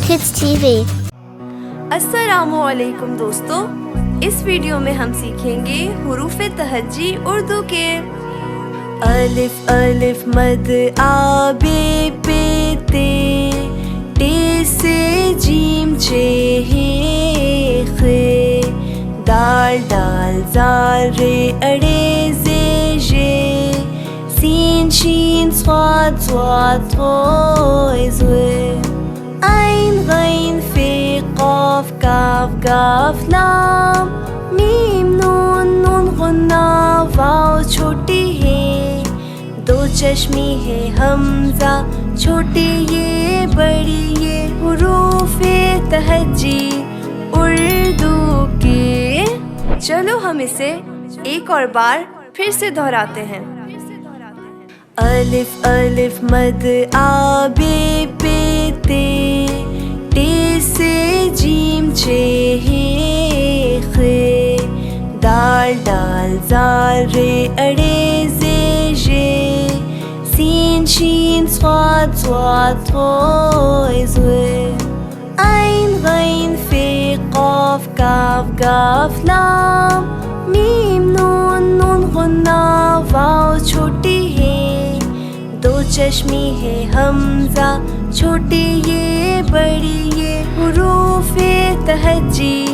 Kids TV. अस्सलामु अलैकुम दोस्तों, इस वीडियो में हम सीखेंगे हुरूफ तहज्जी उर्दू के। अलिफ अलिफ मद आ बे पे ते, टे से जीम चे हे खे, दाल दाल ज़ाल रे अड़े जे जे, सीन शीन स्वाद स्वाद थोय ज़्वे, आइन गैन फे क़ाफ काफ गाफ लाम, मीम नून नून गुन्ना वाव छोटी है, दो चश्मी है हमजा छोटे ये बड़ी ये, हुरूफ़े तहज्जी उर्दू के। चलो हम इसे एक और बार फिर से दोहराते हैं। अलिफ अलिफ मद आ बे पे ते, टे से जीम चे हे खे, दाल दाल ज़ाल रे अड़े जे जे, सीन शीन स्वाद स्वाद थोय ज़्वे, आइन गैन फे क़ाफ काफ गाफ लाम, मीम नून नून गुन्ना वाव छोटी है, दो चश्मी है हमजा छोटी ये बड़ी ये, हुरूफ़े तहज्जी